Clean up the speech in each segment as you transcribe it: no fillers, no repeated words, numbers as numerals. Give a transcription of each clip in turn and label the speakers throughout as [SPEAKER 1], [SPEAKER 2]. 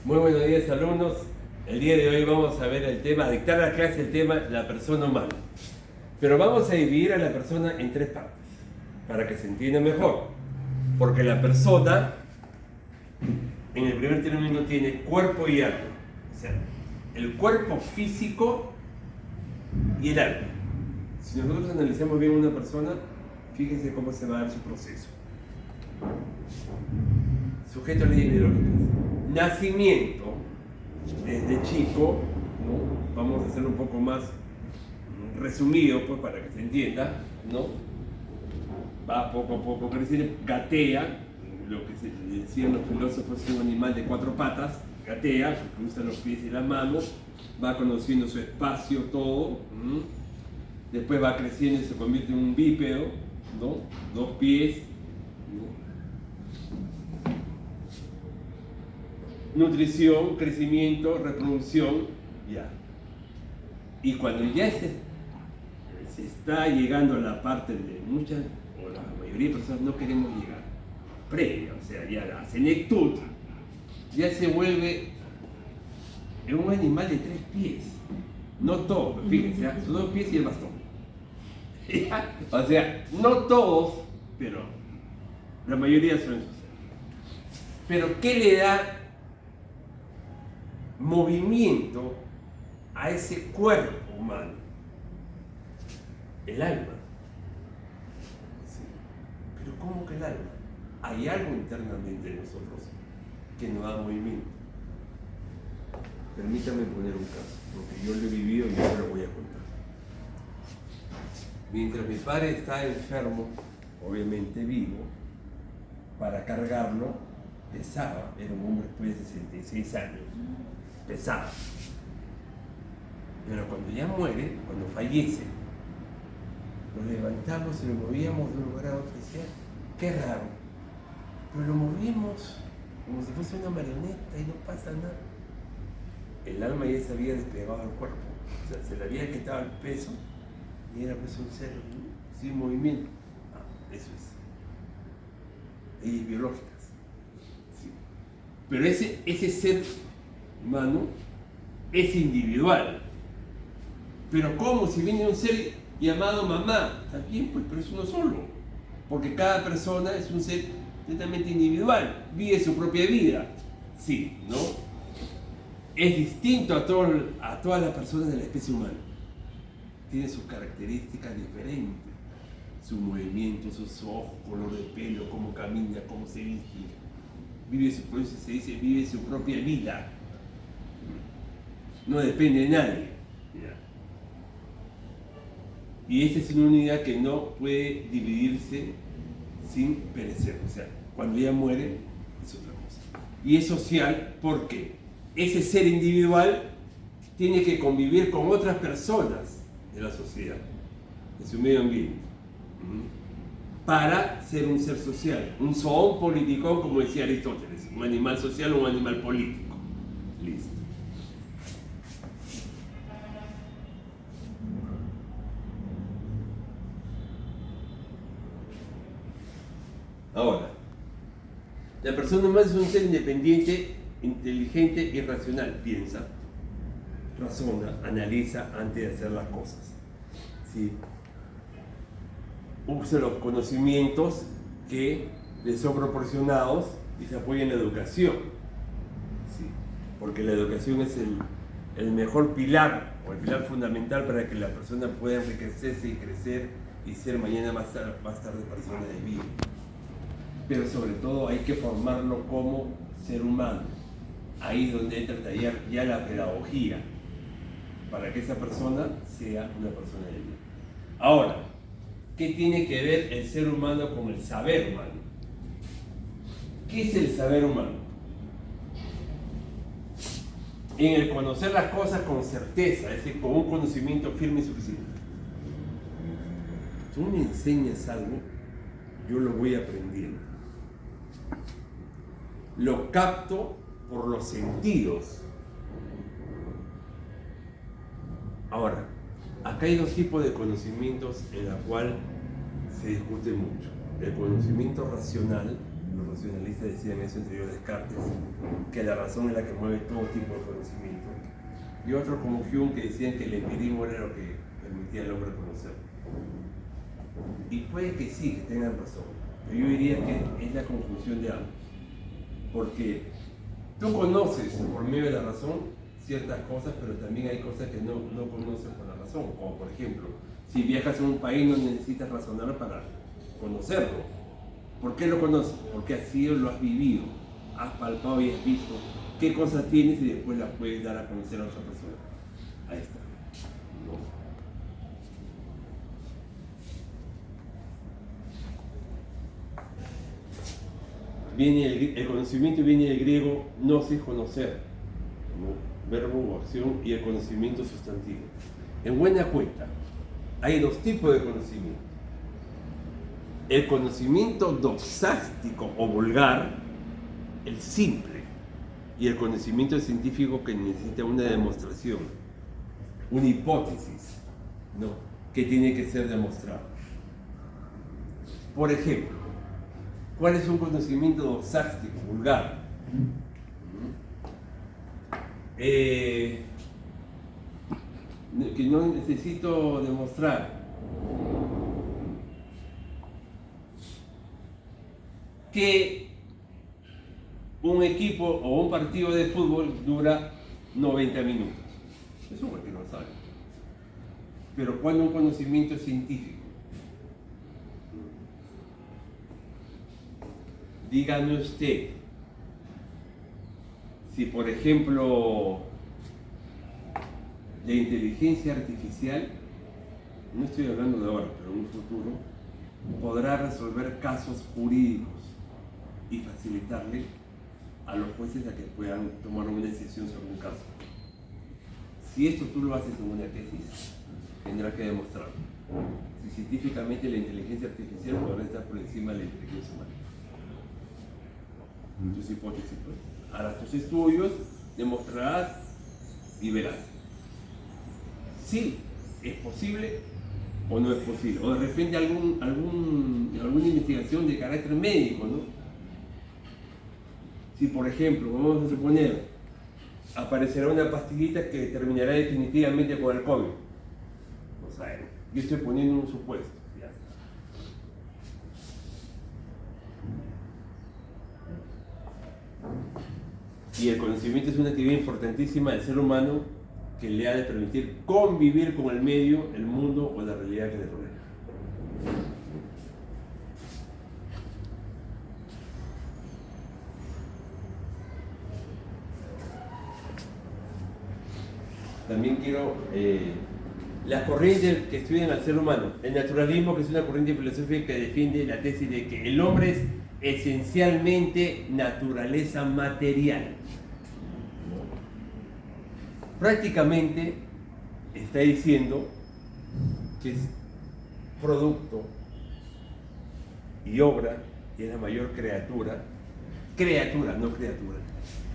[SPEAKER 1] Muy buenos días, alumnos. El día de hoy vamos a ver el tema, dictar la clase el tema la persona humana. Pero vamos a dividir a la persona en tres partes, para que se entienda mejor. Porque la persona, en el primer término, tiene cuerpo y alma. O sea, el cuerpo físico y el alma. Si nosotros analizamos bien una persona, fíjense cómo se va a dar su proceso. Sujeto a leyes biológicas. Nacimiento, desde chico, ¿no? Vamos a hacerlo un poco más resumido, pues, para que se entienda, ¿no? Va poco a poco creciendo, gatea, lo que se decían los filósofos, es un animal de cuatro patas, gatea, porque usa los pies y las manos, va conociendo su espacio, todo, después va creciendo y se convierte en un bípedo, ¿no? Dos pies, ¿no? Nutrición, crecimiento, reproducción, ya. Y cuando ya se está llegando a la parte de muchas, o la mayoría de personas no queremos llegar, previa, o sea, ya la senectud, ya se vuelve un animal de tres pies. No todo, fíjense, sus dos pies y el bastón. O sea, no todos, pero la mayoría suelen suceder. Pero ¿qué le da movimiento a ese cuerpo humano? El alma. Sí. Pero ¿cómo que el alma? Hay algo internamente de nosotros que nos da movimiento. Permítame poner un caso, porque yo lo he vivido y yo lo voy a contar. Mientras mi padre está enfermo, obviamente vivo, para cargarlo, pesaba, era un hombre después de 66 años, pesaba. Pero cuando ya muere, cuando fallece, lo levantamos y lo movíamos de un lugar a otro y decía, qué raro, pero lo movimos como si fuese una marioneta y no pasa nada. El alma ya se había despegado del cuerpo, o sea, se le había quitado el peso y era pues un ser sin movimiento. Eso es. Leyes biológicas. Sí. Pero ese ser humano es individual. Pero ¿cómo? Si viene un ser llamado mamá, está bien, pues, pero es uno solo. Porque cada persona es un ser totalmente individual, vive su propia vida. Sí, ¿no? Es distinto a todas las personas de la especie humana. Tiene sus características diferentes. Su movimiento, sus ojos, color de pelo, cómo camina, cómo se viste. Por eso se dice, vive su propia vida. No depende de nadie. Y esa es una unidad que no puede dividirse sin perecer. O sea, cuando ya muere, es otra cosa. Y es social porque ese ser individual tiene que convivir con otras personas de la sociedad, de su medio ambiente, para ser un ser social, un zoón politicón, como decía Aristóteles, un animal social o un animal político. Listo. Ahora, la persona humana es un ser independiente, inteligente y racional. Piensa, razona, analiza antes de hacer las cosas. ¿Sí? Usa los conocimientos que le son proporcionados y se apoya en la educación. ¿Sí? Porque la educación es el mejor pilar o el pilar fundamental para que la persona pueda enriquecerse y crecer y ser mañana más tarde persona de bien. Pero sobre todo hay que formarlo como ser humano. Ahí es donde entra ya la pedagogía, para que esa persona sea una persona de bien. Ahora, ¿qué tiene que ver el ser humano con el saber humano? ¿Qué es el saber humano? En el conocer las cosas con certeza, es decir, con un conocimiento firme y suficiente. Tú me enseñas algo, yo lo voy aprendiendo. Lo capto por los sentidos. Ahora, acá hay dos tipos de conocimientos en la cual se discute mucho. El conocimiento racional Los racionalistas decían eso, entre ellos Descartes, que la razón es la que mueve todo tipo de conocimiento. Y otros como Hume que decían que el empirismo era lo que permitía al hombre conocer. Y puede que sí, que tengan razón, pero yo diría que es la conjunción de ambos. Porque tú conoces por medio de la razón ciertas cosas, pero también hay cosas que no conoces por la razón. Como por ejemplo, si viajas a un país no necesitas razonar para conocerlo. ¿Por qué lo conoces? Porque así lo has vivido, has palpado y has visto qué cosas tienes y después las puedes dar a conocer a otra persona. Ahí está. ¿No? El conocimiento viene del griego gnosis, conocer, ¿no? Verbo o acción, y el conocimiento sustantivo. En buena cuenta, hay dos tipos de conocimiento. El conocimiento doxástico o vulgar, el simple, y el conocimiento científico que necesita una demostración, una hipótesis, ¿no? Que tiene que ser demostrado. Por ejemplo, ¿cuál es un conocimiento doxástico, vulgar? Que no necesito demostrar. Que un equipo o un partido de fútbol dura 90 minutos. Eso cualquiera lo sabe. Pero ¿cuál es un conocimiento científico? Dígame usted, si por ejemplo la inteligencia artificial, no estoy hablando de ahora, pero en un futuro, podrá resolver casos jurídicos y facilitarle a los jueces a que puedan tomar una decisión sobre un caso. Si esto tú lo haces en una tesis, tendrás que demostrarlo. Si científicamente la inteligencia artificial podrá estar por encima de la inteligencia humana. Tus hipótesis, pues. Harás tus estudios, demostrarás y verás. Sí, es posible o no es posible. O de repente alguna investigación de carácter médico, ¿no? Si por ejemplo, vamos a suponer, aparecerá una pastillita que terminará definitivamente con el COVID. No sabemos. Yo estoy poniendo un supuesto. Ya está. Y el conocimiento es una actividad importantísima del ser humano que le ha de permitir convivir con el medio, el mundo o la realidad que le rodea. También quiero las corrientes que estudian al ser humano. El naturalismo, que es una corriente filosófica que defiende la tesis de que el hombre es esencialmente naturaleza material. Prácticamente está diciendo que es producto y obra, y es la mayor criatura, no criatura,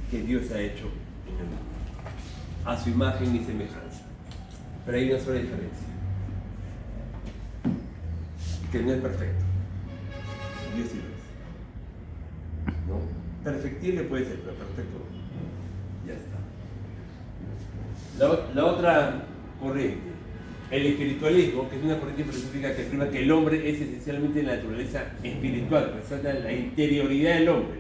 [SPEAKER 1] que Dios ha hecho en el mundo, a su imagen y semejanza. Pero hay una sola diferencia, que no es perfecto. Dios sí lo es, ¿no? Perfectible puede ser, pero perfecto no. Ya está. La otra corriente, el espiritualismo, que es una corriente filosófica que afirma que el hombre es esencialmente la naturaleza espiritual, resalta la interioridad del hombre,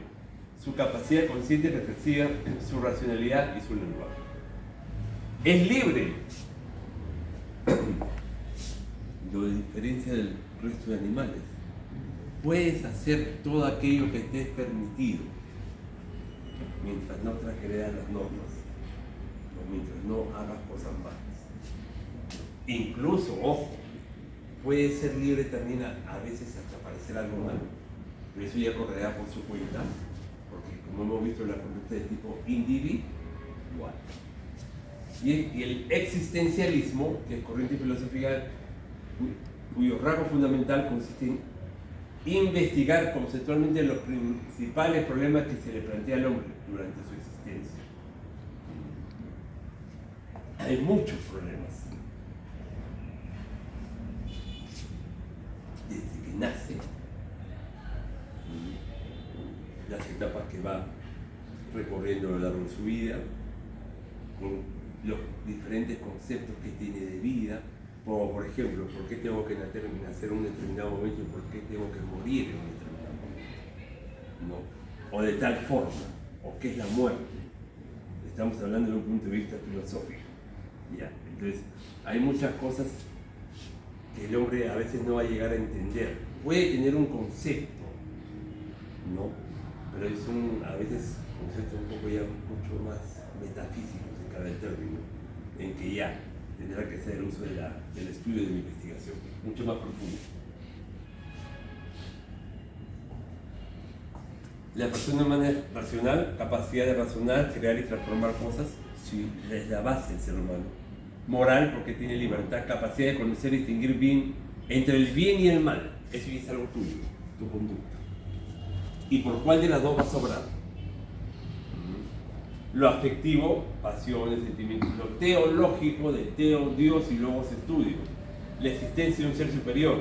[SPEAKER 1] su capacidad consciente y reflexiva, su racionalidad y su lenguaje. Es libre. Lo de diferencia del resto de animales. Puedes hacer todo aquello que te es permitido mientras no transgredas las normas o mientras no hagas cosas malas. Incluso, ojo, puedes ser libre también a veces hasta parecer algo malo, pero eso ya correrá por su cuenta, porque como hemos visto, la conducta de tipo individual. Y el existencialismo, que es corriente filosófica cuyo rasgo fundamental consiste en investigar conceptualmente los principales problemas que se le plantea al hombre durante su existencia. Hay muchos problemas. Desde que nace las etapas que va recorriendo a lo largo de su vida, con los diferentes conceptos que tiene de vida, como por ejemplo, ¿por qué tengo que nacer en un determinado momento y por qué tengo que morir en un determinado momento? ¿No? O de tal forma, o qué es la muerte. Estamos hablando de un punto de vista filosófico. ¿Ya? Entonces, hay muchas cosas que el hombre a veces no va a llegar a entender. Puede tener un concepto, ¿no? Pero es a veces conceptos un poco ya mucho más metafísicos en cada término, en que ya tendrá que ser el uso del estudio de la investigación, mucho más profundo. La persona humana es racional, capacidad de razonar, crear y transformar cosas, sí, es la base del ser humano. Moral, porque tiene libertad, capacidad de conocer y distinguir bien entre el bien y el mal. Eso ya es algo tuyo, tu conducta. ¿Y por cuál de las dos vas a obrar? Lo afectivo, pasiones, sentimientos. Lo teológico, de teo, Dios y logos, estudio. La existencia de un ser superior,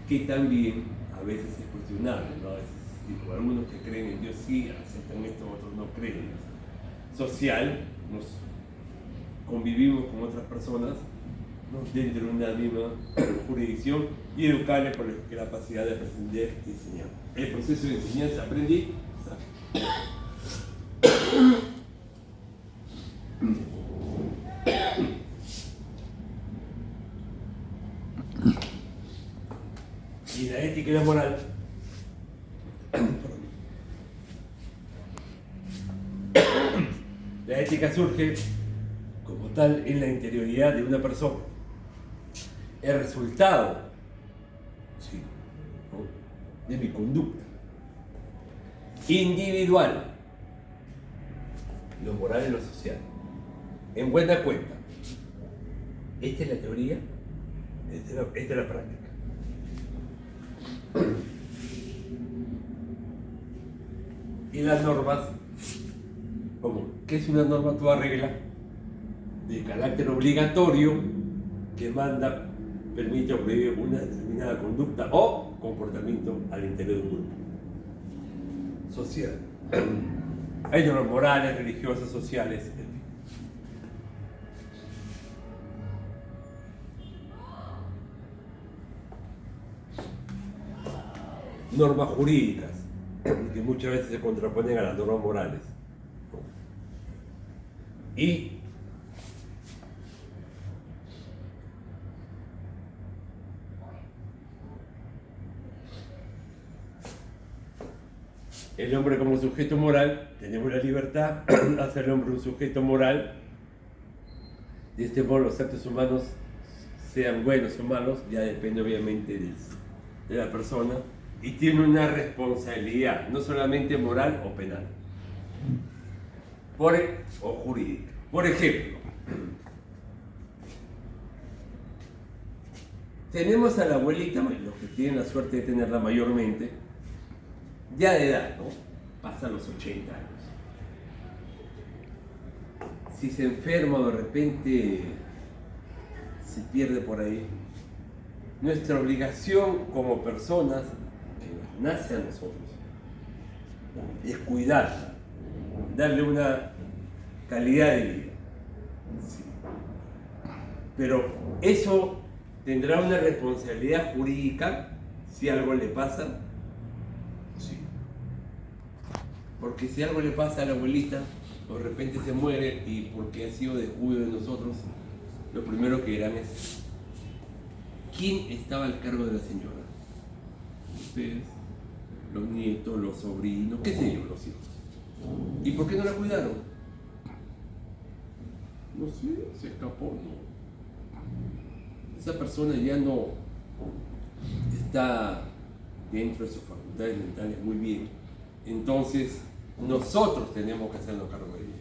[SPEAKER 1] que también a veces es cuestionable, ¿no? A veces, digo, algunos que creen en Dios sí aceptan esto, otros no creen. Social, nos convivimos con otras personas, ¿no? Dentro de una misma jurisdicción, y educarles por la capacidad de aprender y enseñar. El proceso de enseñanza, aprendí. Y la ética y la moral. La ética surge como tal en la interioridad de una persona. El resultado, sí, ¿no?, de mi conducta individual, lo moral y lo social. En buena cuenta, esta es la teoría, esta es la práctica. Y las normas, como, ¿qué es una norma? Toda regla de carácter obligatorio que manda, permite o prohíbe una determinada conducta o comportamiento al interior de un grupo social. Hay normas morales, religiosas, sociales, en fin. Normas jurídicas que muchas veces se contraponen a las normas morales. Y el hombre como sujeto moral, tenemos la libertad de hacer al hombre un sujeto moral. De este modo los actos humanos, sean buenos o malos, ya depende obviamente de la persona, y tiene una responsabilidad, no solamente moral o penal, o jurídica. Por ejemplo, tenemos a la abuelita, los que tienen la suerte de tenerla mayormente, ya de edad, ¿no? Pasan los 80 años. Si se enferma o de repente se pierde por ahí, nuestra obligación como personas que nos nace a nosotros es cuidarla, darle una calidad de vida. Sí. Pero eso tendrá una responsabilidad jurídica si algo le pasa. Sí. Porque si algo le pasa a la abuelita, o de repente se muere y porque ha sido descuido de nosotros, lo primero que dirán es: ¿quién estaba al cargo de la señora? Ustedes, los nietos, los sobrinos, qué sé yo, los hijos. ¿Y por qué no la cuidaron? No sé, se escapó, ¿no? Esa persona ya no está dentro de sus facultades mentales muy bien. Entonces, nosotros tenemos que hacernos cargo de ella.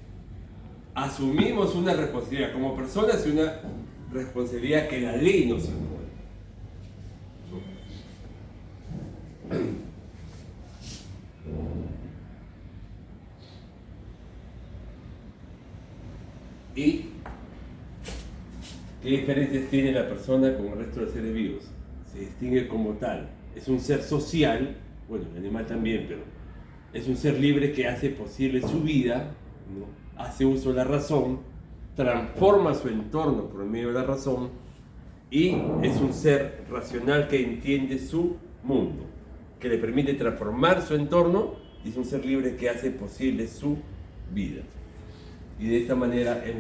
[SPEAKER 1] Asumimos una responsabilidad como personas y una responsabilidad que la ley nos impone. ¿Y qué diferencias tiene la persona con el resto de seres vivos? Se distingue como tal. Es un ser social bueno, el animal también, pero es un ser libre que hace posible su vida, ¿no? Hace uso de la razón, transforma su entorno por medio de la razón y es un ser racional que entiende su mundo, que le permite transformar su entorno y es un ser libre que hace posible su vida. Y de esta manera hemos